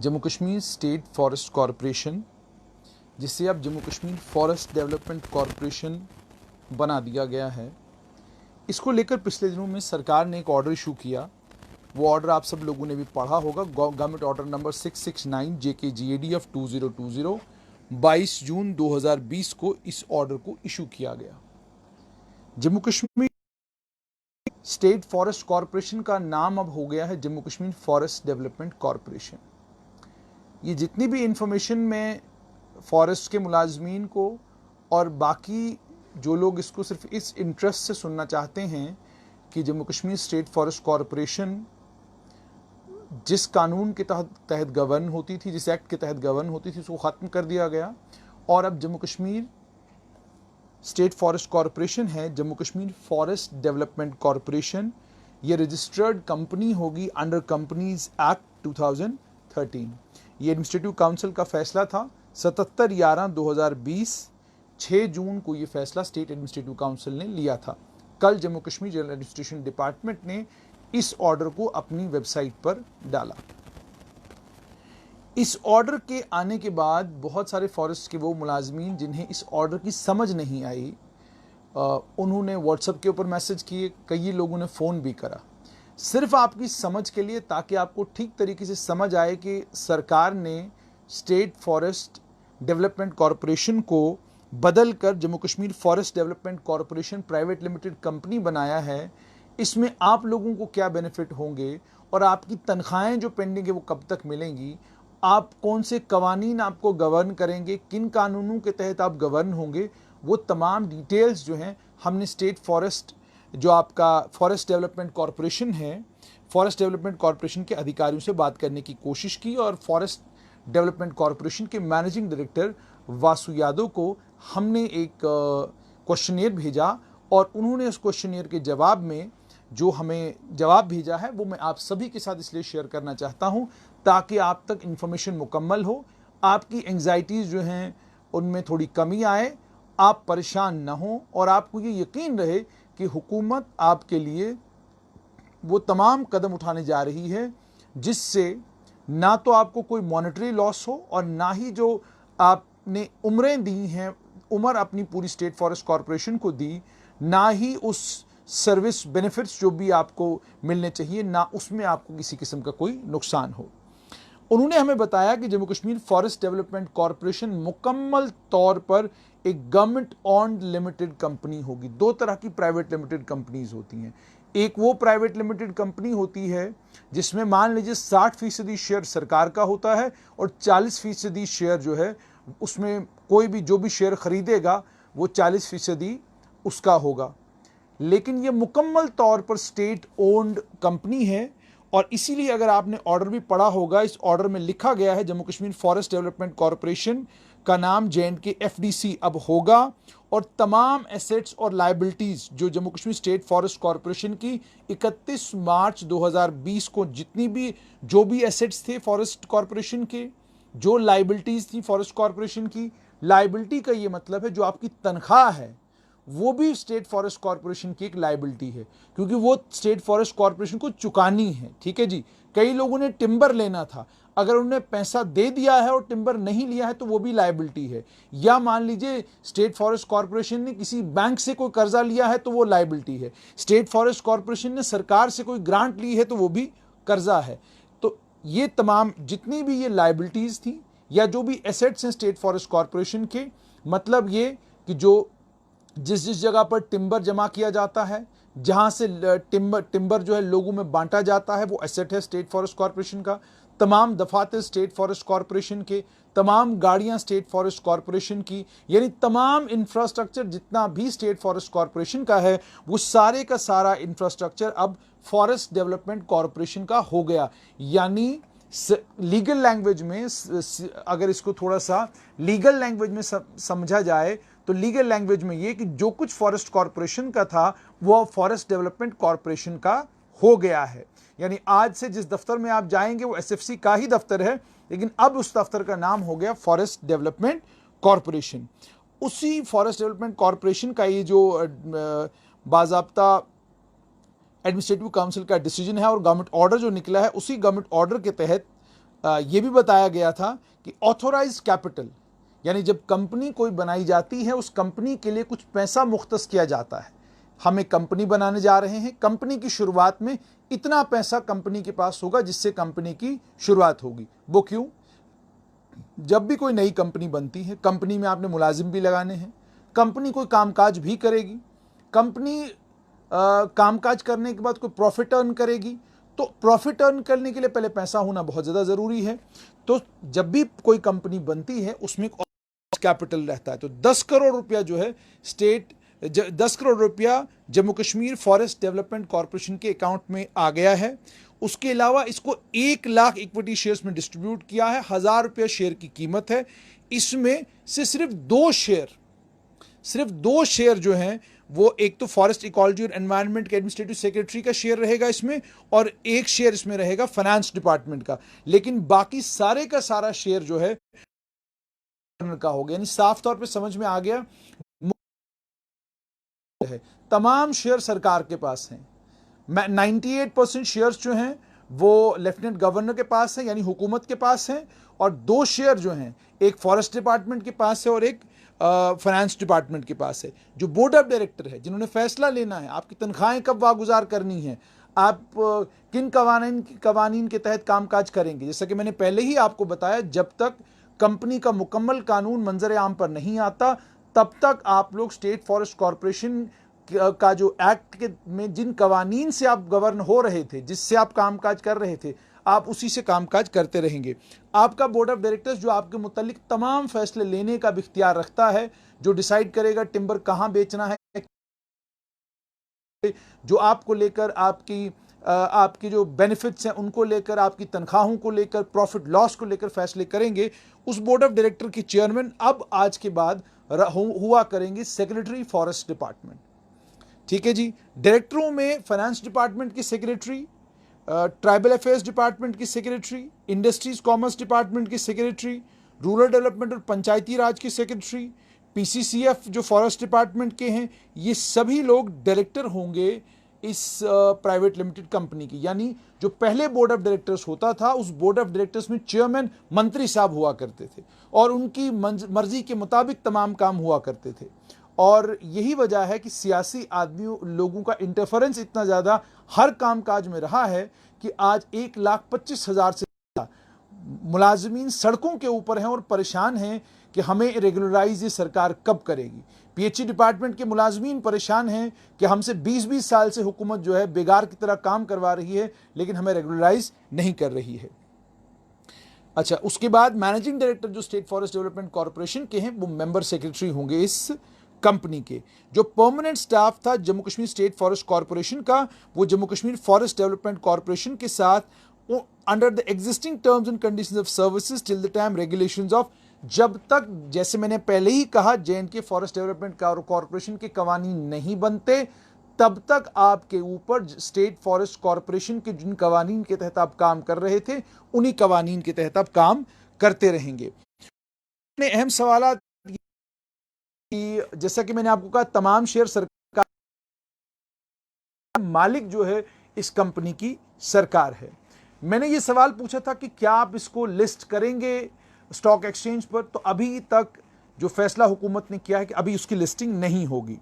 Jammu Kashmir state forest corporation, जिसे अब Jammu Kashmir forest development corporation बना दिया गया है, इसको लेकर पिछले दिनों में सरकार ने एक ऑर्डर इशू किया। वो ऑर्डर आप सब लोगों ने भी पढ़ा होगा, गवर्नमेंट ऑर्डर नंबर 669 JKGADF 2020 22 जून 2020 को इस ऑर्डर को इशू किया गया। Jammu Kashmir state forest corporation का नाम अब हो गया है Jammu Kashmir forest development corporation. ये जितनी भी इंफॉर्मेशन मैं फॉरेस्ट के मुलाजमीन को और बाकी जो लोग इसको सिर्फ इस इंटरेस्ट से सुनना चाहते हैं कि Jammu Kashmir state forest corporation जिस कानून के तहत गवर्न होती थी, जिस एक्ट के तहत गवर्न होती थी, उसको ख़त्म कर दिया गया और अब Jammu Kashmir state forest corporation है Jammu Kashmir forest development corporation. ये रजिस्टर्ड कंपनी होगी अंडर कंपनीज एक्ट 2013। ये एडमिनिस्ट्रेटिव काउंसिल का फैसला था 77/11/2020। 6 जून को ये फैसला स्टेट एडमिनिस्ट्रेटिव काउंसिल ने लिया था। कल Jammu Kashmir general administration department ने इस ऑर्डर को अपनी वेबसाइट पर डाला। इस ऑर्डर के आने के बाद बहुत सारे फॉरेस्ट के वो मुलाजमीन जिन्हें इस ऑर्डर की समझ नहीं आई, उन्होंने व्हाट्सएप के ऊपर मैसेज किए, कई लोगों ने फ़ोन भी करा। सिर्फ आपकी समझ के लिए, ताकि आपको ठीक तरीके से समझ आए कि सरकार ने स्टेट फॉरेस्ट डेवलपमेंट कॉरपोरेशन को बदल कर Jammu Kashmir forest development corporation private limited company बनाया है। इसमें आप लोगों को क्या बेनिफिट होंगे और आपकी तनख्वाहें जो पेंडिंग है वो कब तक मिलेंगी, आप कौन से कवानीन आपको गवर्न करेंगे, किन कानूनों के तहत आप गवर्न होंगे, वो तमाम डिटेल्स जो हैं हमने स्टेट फॉरेस्ट जो आपका फॉरेस्ट डेवलपमेंट कॉरपोरेशन है, फॉरेस्ट डेवलपमेंट कॉरपोरेशन के अधिकारियों से बात करने की कोशिश की और फॉरेस्ट डेवलपमेंट कॉरपोरेशन के मैनेजिंग डायरेक्टर वासु यादव को हमने एक क्वेश्चनियर भेजा और उन्होंने उस क्वेश्चनियर के जवाब में जो हमें जवाब भेजा है वो मैं आप सभी के साथ इसलिए शेयर करना चाहता हूं ताकि आप तक इन्फॉर्मेशन मुकम्मल हो, आपकी एंग्जाइटीज़ जो हैं उनमें थोड़ी कमी आए, आप परेशान ना हो और आपको ये यकीन रहे कि हुकूमत आपके लिए वो तमाम कदम उठाने जा रही है जिससे ना तो आपको कोई मॉनेटरी लॉस हो और ना ही जो आपने उम्रें दी हैं, उम्र अपनी पूरी स्टेट फॉरेस्ट कॉरपोरेशन को दी, ना ही उस सर्विस बेनिफिट्स जो भी आपको मिलने चाहिए, ना उसमें आपको किसी किस्म का कोई नुकसान हो। उन्होंने हमें बताया कि Jammu Kashmir forest development corporation मुकम्मल तौर पर एक गवर्नमेंट ऑन्ड लिमिटेड कंपनी होगी। दो तरह की प्राइवेट लिमिटेड कंपनीज होती हैं। एक वो प्राइवेट लिमिटेड कंपनी होती है जिसमें मान लीजिए 60% शेयर सरकार का होता है और 40% शेयर जो है उसमें कोई भी जो भी शेयर खरीदेगा वो 40% उसका होगा। लेकिन ये मुकम्मल तौर पर स्टेट ओन्ड कंपनी है और इसीलिए अगर आपने ऑर्डर भी पढ़ा होगा, इस ऑर्डर में लिखा गया है Jammu Kashmir forest development corporation का नाम JNK FDC अब होगा और तमाम एसेट्स और लाइबिलिटीज़ जो Jammu Kashmir state forest corporation की 31 मार्च 2020 को जितनी भी जो भी एसेट्स थे फॉरेस्ट कॉरपोरेशन के, जो लाइबिलिटीज़ थी फॉरेस्ट कॉरपोरेशन की, लाइबिलिटी का ये मतलब है जो आपकी तनख्वाह है वो भी स्टेट फॉरेस्ट कॉरपोरेशन की एक लायबिलिटी है क्योंकि वो स्टेट फॉरेस्ट कॉरपोरेशन को चुकानी है। ठीक है जी। कई लोगों ने टिम्बर लेना था, अगर उन्होंने पैसा दे दिया है और टिम्बर नहीं लिया है तो वो भी लायबिलिटी है। या मान लीजिए स्टेट फॉरेस्ट कॉरपोरेशन ने किसी बैंक से कोई कर्जा लिया है तो वो लायबिलिटी है। स्टेट फॉरेस्ट कॉरपोरेशन ने सरकार से कोई ग्रांट ली है तो वो भी कर्जा है। तो ये तमाम जितनी भी ये लायबिलिटीज थी या जो भी एसेट्स हैं स्टेट फॉरेस्ट कॉरपोरेशन के, मतलब ये कि जो जिस जिस जगह पर टिम्बर जमा किया जाता है, जहां से टिम्बर जो है लोगों में बांटा जाता है, वो एसेट है स्टेट फॉरेस्ट कॉरपोरेशन का। तमाम दफातर स्टेट फॉरेस्ट कॉरपोरेशन के, तमाम गाड़ियां स्टेट फॉरेस्ट कॉरपोरेशन की, यानी तमाम इंफ्रास्ट्रक्चर जितना भी स्टेट फॉरेस्ट कॉरपोरेशन का है वो सारे का सारा इंफ्रास्ट्रक्चर अब फॉरेस्ट डेवलपमेंट कॉरपोरेशन का हो गया। यानी लीगल लैंग्वेज में, अगर इसको थोड़ा सा लीगल लैंग्वेज में समझा जाए तो लीगल लैंग्वेज में ये कि जो कुछ फॉरेस्ट कॉरपोरेशन का था वो फॉरेस्ट डेवलपमेंट कॉरपोरेशन का हो गया है। यानी आज से जिस दफ्तर में आप जाएंगे वो SFC का ही दफ्तर है, लेकिन अब उस दफ्तर का नाम हो गया फॉरेस्ट डेवलपमेंट कॉरपोरेशन। उसी फॉरेस्ट डेवलपमेंट कॉरपोरेशन का ये जो बाज़ाब्ता एडमिनिस्ट्रेटिव काउंसिल का डिसीजन है और गवर्नमेंट ऑर्डर जो निकला है, उसी गवर्नमेंट ऑर्डर के तहत ये भी बताया गया था कि ऑथोराइज्ड कैपिटल, यानी जब कंपनी कोई बनाई जाती है उस कंपनी के लिए कुछ पैसा मुख्तस किया जाता है। हम एक कंपनी बनाने जा रहे हैं, कंपनी की शुरुआत में इतना पैसा कंपनी के पास होगा जिससे कंपनी की शुरुआत होगी। वो क्यों? जब भी कोई नई कंपनी बनती है, कंपनी में आपने मुलाजिम भी लगाने हैं, कंपनी कोई कामकाज भी करेगी, कंपनी कामकाज करने के बाद कोई प्रॉफिट अर्न करेगी, तो प्रॉफिट अर्न करने के लिए पहले पैसा होना बहुत ज़्यादा ज़रूरी है। तो जब भी कोई कंपनी बनती है उसमें कैपिटल रहता है। तो 10 करोड़ रुपया जो है 10 करोड़ रुपया Jammu Kashmir forest development corporation के अकाउंट में आ गया है। उसके अलावा इसको 1 लाख इक्विटी शेयर्स में डिस्ट्रीब्यूट किया है। 1000 रुपये शेयर की कीमत है। इसमें से सिर्फ दो शेयर जो हैं वो, एक तो फॉरेस्ट इकोलॉजी और एनवायरनमेंट के एडमिनिस्ट्रेटिव सेक्रेटरी का शेयर रहेगा इसमें, और एक शेयर इसमें रहेगा फाइनेंस डिपार्टमेंट का। लेकिन बाकी सारे का सारा शेयर जो है का हो गया। यानी साफ तौर पे समझ में आ गया है, तमाम शेयर सरकार के पास हैं। 98% शेयर्स जो हैं वो लेफ्टिनेंट गवर्नर के पास है, यानी हुकूमत के पास हैं, और 2 शेयर जो हैं एक फॉरेस्ट डिपार्टमेंट के पास है और एक फाइनेंस डिपार्टमेंट के पास है। जो बोर्ड ऑफ डायरेक्टर है, जिन्होंने फैसला लेना है आपकी तनख्वाहें कब वागुजार करनी है, आप किन कवानीन के तहत कामकाज करेंगे, जैसा कि मैंने पहले ही आपको बताया, जब तक कंपनी का मुकम्मल कानून मंजर आम पर नहीं आता तब तक आप लोग स्टेट फॉरेस्ट कॉरपोरेशन का जो एक्ट के में जिन कवानीन से आप गवर्न हो रहे थे, जिससे आप कामकाज कर रहे थे, आप उसी से कामकाज करते रहेंगे। आपका बोर्ड ऑफ डायरेक्टर्स जो आपके मुतालिक तमाम फैसले लेने का भी इख्तियार रखता है, जो डिसाइड करेगा टिम्बर कहाँ बेचना है, जो आपको लेकर आपकी जो बेनिफिट्स हैं उनको लेकर, आपकी तनख्वाहों को लेकर, प्रॉफिट लॉस को लेकर फैसले करेंगे, उस बोर्ड ऑफ डायरेक्टर के चेयरमैन अब आज के बाद हुआ करेंगे सेक्रेटरी फॉरेस्ट डिपार्टमेंट। ठीक है जी। डायरेक्टरों में फाइनेंस डिपार्टमेंट की सेक्रेटरी, ट्राइबल अफेयर्स डिपार्टमेंट की सेक्रेटरी, इंडस्ट्रीज कॉमर्स डिपार्टमेंट की सेक्रेटरी, रूरल डेवलपमेंट और पंचायती राज की सेक्रेटरी, पीसीसीएफ जो फॉरेस्ट डिपार्टमेंट के हैं, ये सभी लोग डायरेक्टर होंगे इस प्राइवेट लिमिटेड कंपनी की। यानी जो पहले बोर्ड ऑफ डायरेक्टर्स होता था, उस बोर्ड ऑफ डायरेक्टर्स में चेयरमैन मंत्री साहब हुआ करते थे और उनकी मर्जी के मुताबिक तमाम काम हुआ करते थे। और यही वजह है कि सियासी आदमियों लोगों का इंटरफेरेंस इतना ज़्यादा हर कामकाज में रहा है कि आज 1,25,000 से मुलाजमीन सड़कों के ऊपर हैं और परेशान हैं कि हमें रेगुलराइज ये सरकार कब करेगी। पीएचई डिपार्टमेंट के मुलाजमीन परेशान हैं कि हमसे 20-20 साल से हुकूमत जो है बेगार की तरह काम करवा रही है, लेकिन हमें रेगुलराइज नहीं कर रही है। अच्छा, उसके बाद मैनेजिंग डायरेक्टर जो स्टेट फॉरेस्ट डेवलपमेंट कॉरपोरेशन के हैं, वो मेंबर सेक्रेटरी होंगे इस कंपनी के। जो परमानेंट स्टाफ था Jammu Kashmir state forest corporation का, वो Jammu Kashmir forest development corporation के साथ under the existing terms and conditions of services till the time regulations of, जब तक, जैसे मैंने पहले ही कहा, जेएंडके फॉरेस्ट डेवलपमेंट कॉरपोरेशन के कवानीन नहीं बनते तब तक आपके ऊपर स्टेट फॉरेस्ट कॉरपोरेशन के जिन कवानीन के तहत आप काम कर रहे थे उन्हीं कवानीन के तहत आप काम करते रहेंगे। अहम सवाल कि जैसा कि मैंने आपको कहा, तमाम शेयर सरकार, मालिक जो है इस कंपनी की सरकार है। मैंने ये सवाल पूछा था कि क्या आप इसको लिस्ट करेंगे स्टॉक एक्सचेंज पर, तो अभी तक जो फैसला हुकूमत ने किया है कि अभी उसकी लिस्टिंग नहीं होगी।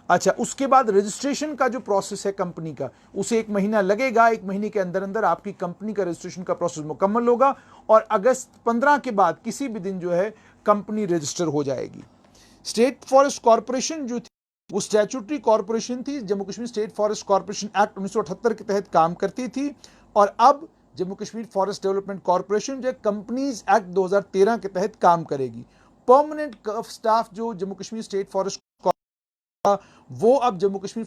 अच्छा, उसके बाद रजिस्ट्रेशन का जो प्रोसेस है कंपनी का, उसे 1 महीना लगेगा। 1 महीने के अंदर अंदर आपकी कंपनी का रजिस्ट्रेशन का प्रोसेस मुकम्मल होगा और अगस्त 15 के बाद किसी भी दिन जो है कंपनी रजिस्टर हो जाएगी। स्टेट फॉरेस्ट कॉरपोरेशन जो थी वो स्टैट्यूटरी कॉरपोरेशन थी, Jammu Kashmir state forest corporation act 1978 के तहत काम करती थी, और अब Jammu Kashmir forest development corporation जो कंपनीज एक्ट 2013 के तहत काम करेगी। परमानेंट स्टाफ जो जम्मू कश्मीर स्टेट फॉरेस्ट वो अब जम्मू कश्मीर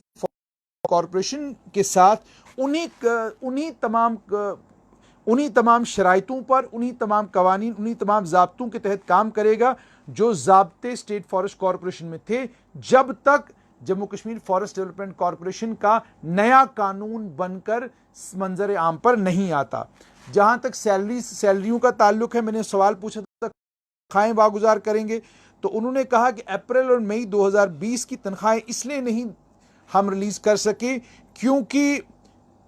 कॉरपोरेशन के साथ उन्हीं तमाम शराइतों पर, उन्हीं तमाम कवानीन, उन्हीं तमाम ज़ाब्तों के तहत काम करेगा जो ज़ाब्ते स्टेट फॉरेस्ट कॉरपोरेशन में थे, जब तक Jammu Kashmir forest development corporation का नया कानून बनकर मंजर आम पर नहीं आता। जहां तक सैलरियों का ताल्लुक है, मैंने सवाल पूछा था तनख्वाहें वागुजार करेंगे, तो उन्होंने कहा कि अप्रैल और मई 2020 की तनख्वाहें इसलिए नहीं हम रिलीज कर सके क्योंकि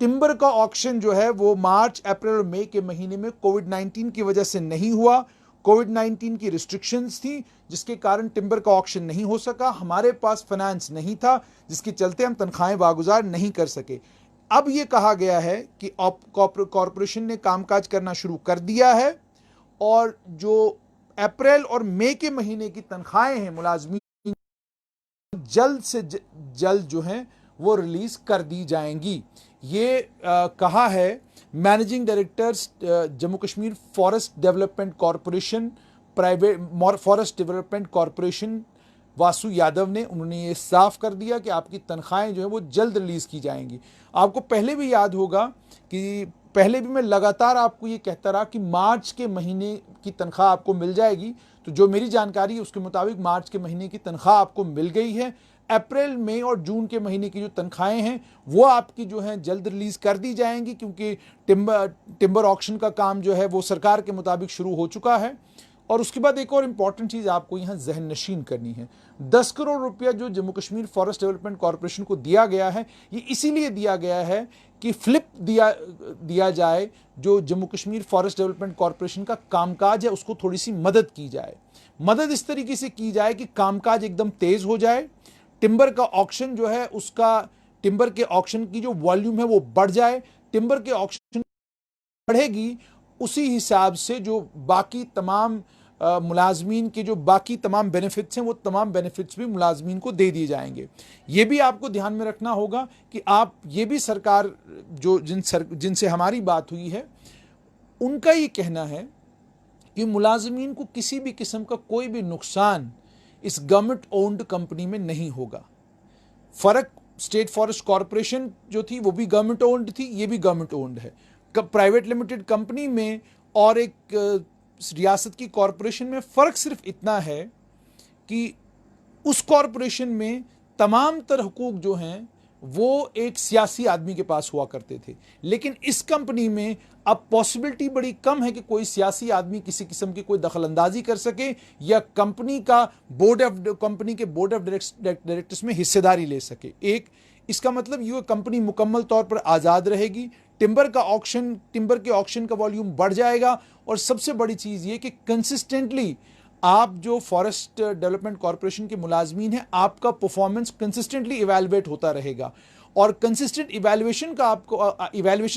टिम्बर का ऑक्शन जो है वो मार्च, अप्रैल और मई के महीने में कोविड-19 की वजह से नहीं हुआ। कोविड-19 की रिस्ट्रिक्शंस थी जिसके कारण टिम्बर का ऑक्शन नहीं हो सका। हमारे पास फाइनेंस नहीं था जिसके चलते हम तनख्वाहें वागुजार नहीं कर सके। अब ये कहा गया है कि कॉरपोरेशन ने कामकाज करना शुरू कर दिया है और जो अप्रैल और मई के महीने की तनख्वाहें हैं मुलाजमीन जल्द से जल्द जो हैं वो रिलीज कर दी जाएंगी। ये कहा है managing director Jammu Kashmir forest development corporation private forest development corporation Vasu Yadav ने। उन्होंने ये साफ कर दिया कि आपकी तनख्वाहें जो है वो जल्द रिलीज की जाएंगी। आपको पहले भी याद होगा कि पहले भी मैं लगातार आपको ये कहता रहा कि मार्च के महीने की तनख्वाह आपको मिल जाएगी। तो जो मेरी जानकारी है उसके मुताबिक मार्च के महीने की तनख्वाह आपको मिल गई है। अप्रैल, मई और जून के महीने की जो तनख्वाहें हैं वो आपकी जो हैं जल्द रिलीज कर दी जाएंगी क्योंकि टिम्बर ऑक्शन का काम जो है वो सरकार के मुताबिक शुरू हो चुका है। और उसके बाद एक और इम्पॉर्टेंट चीज़ आपको यहाँ जहन नशीन करनी है। 10 करोड़ रुपया जो Jammu Kashmir forest development corporation को दिया गया है ये इसीलिए दिया गया है कि फ्लिप दिया जाए, जो Jammu Kashmir forest development corporation का कामकाज है उसको थोड़ी सी मदद की जाए। मदद इस तरीके से की जाए कि कामकाज एकदम तेज़ हो जाए, टिम्बर का ऑक्शन जो है उसका टिम्बर के ऑक्शन की जो वॉल्यूम है वो बढ़ जाए। टिम्बर के ऑक्शन बढ़ेगी उसी हिसाब से जो बाकी तमाम मुलाजमीन के जो बाकी तमाम बेनिफिट्स हैं वो तमाम बेनिफिट्स भी मुलाजमीन को दे दिए जाएंगे। ये भी आपको ध्यान में रखना होगा कि आप ये भी सरकार जो जिनसे हमारी बात हुई है उनका ये कहना है कि मुलाजमीन को किसी भी किस्म का कोई भी नुकसान इस गवर्नमेंट ओन्ड कंपनी में नहीं होगा। फ़र्क स्टेट फॉरेस्ट कॉरपोरेशन जो थी वो भी गवर्नमेंट ओन्ड थी, ये भी गवर्नमेंट ओन्ड है। प्राइवेट लिमिटेड कंपनी में और एक रियासत की कॉरपोरेशन में फ़र्क सिर्फ इतना है कि उस कॉरपोरेशन में तमाम तर हुकूक जो हैं वो एक सियासी आदमी के पास हुआ करते थे, लेकिन इस कंपनी में अब पॉसिबिलिटी बड़ी कम है कि कोई सियासी आदमी किसी किस्म की कोई दखलंदाजी कर सके या कंपनी के बोर्ड ऑफ डायरेक्टर्स में हिस्सेदारी ले सके। एक इसका मतलब ये कंपनी मुकम्मल तौर पर आज़ाद रहेगी। टिम्बर के ऑक्शन का वॉल्यूम बढ़ जाएगा और सबसे बड़ी चीज़ ये कि कंसिस्टेंटली आप जो फॉरेस्ट डेवलपमेंट कॉरपोरेशन के मुलाजमीन हैं आपका परफॉर्मेंस कंसिस्टेंटली इवैल्यूएट होता रहेगा। और कंसिस्टेंट इवैल्यूएशन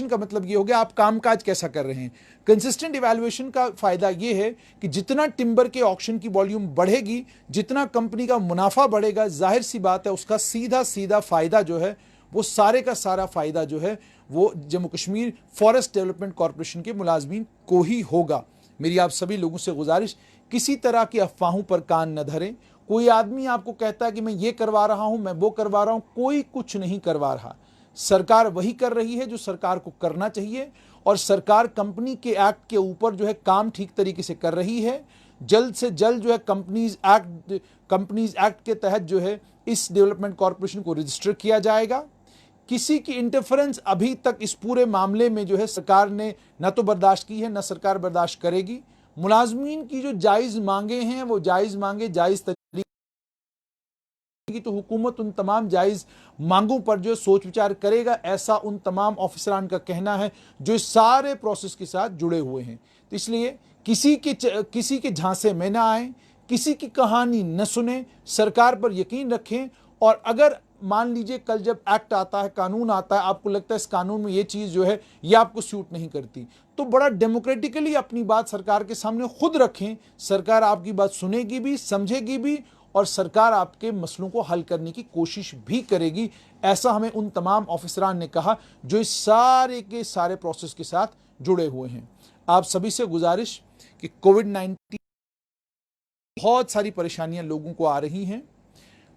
का मतलब ये हो गया आप कामकाज कैसा कर रहे हैं। कंसिस्टेंट इवैल्यूएशन का फ़ायदा ये है कि जितना टिम्बर के ऑक्शन की वॉल्यूम बढ़ेगी, जितना कंपनी का मुनाफा बढ़ेगा, जाहिर सी बात है उसका सीधा सीधा फ़ायदा जो है वो सारे का सारा फ़ायदा जो है वो Jammu Kashmir forest development corporation के मुलाजमीन को ही होगा। मेरी आप सभी लोगों से गुजारिश, किसी तरह की अफवाहों पर कान न धरें। कोई आदमी आपको कहता है कि मैं ये करवा रहा हूं, मैं वो करवा रहा हूं, कोई कुछ नहीं करवा रहा। सरकार वही कर रही है जो सरकार को करना चाहिए और सरकार कंपनी के एक्ट के ऊपर जो है काम ठीक तरीके से कर रही है। जल्द से जल्द जो है कंपनीज एक्ट के तहत जो है इस डेवलपमेंट कॉरपोरेशन को रजिस्टर किया जाएगा। किसी की इंटरफेरेंस अभी तक इस पूरे मामले में जो है सरकार ने न तो बर्दाश्त की है न सरकार बर्दाश्त करेगी। मुलाजमीन की जो जायज़ मांगे हैं वो जायज़ मांगे जायज़ तरीके की, तो हुकूमत उन तमाम जायज़ मांगों पर जो सोच विचार करेगा, ऐसा उन तमाम ऑफिसरान का कहना है जो इस सारे प्रोसेस के साथ जुड़े हुए हैं। तो इसलिए किसी के झांसे में ना आए, किसी की कहानी न सुने, सरकार पर यकीन रखें। और अगर मान लीजिए कल जब एक्ट आता है, कानून आता है, आपको लगता है इस कानून में ये चीज़ जो है ये आपको सूट नहीं करती, तो बड़ा डेमोक्रेटिकली अपनी बात सरकार के सामने खुद रखें। सरकार आपकी बात सुनेगी भी, समझेगी भी और सरकार आपके मसलों को हल करने की कोशिश भी करेगी। ऐसा हमें उन तमाम ऑफिसरान ने कहा जो इस सारे के सारे प्रोसेस के साथ जुड़े हुए हैं। आप सभी से गुजारिश कि कोविड-19 बहुत सारी परेशानियां लोगों को आ रही हैं,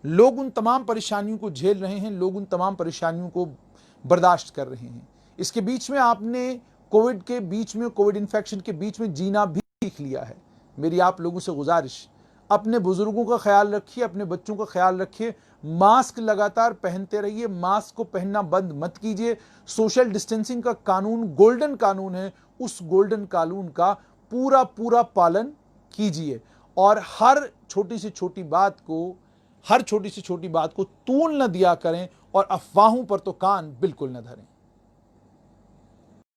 लोग उन तमाम परेशानियों को झेल रहे हैं, लोग उन तमाम परेशानियों को बर्दाश्त कर रहे हैं। इसके बीच में आपने कोविड इन्फेक्शन के बीच में जीना भी सीख लिया है। मेरी आप लोगों से गुजारिश, अपने बुजुर्गों का ख्याल रखिए, अपने बच्चों का ख्याल रखिए, मास्क लगातार पहनते रहिए, मास्क को पहनना बंद मत कीजिए। सोशल डिस्टेंसिंग का कानून गोल्डन कानून है, उस गोल्डन कानून का पूरा पालन कीजिए और हर छोटी से छोटी बात को तूल न दिया करें और अफवाहों पर तो कान बिल्कुल न धरें।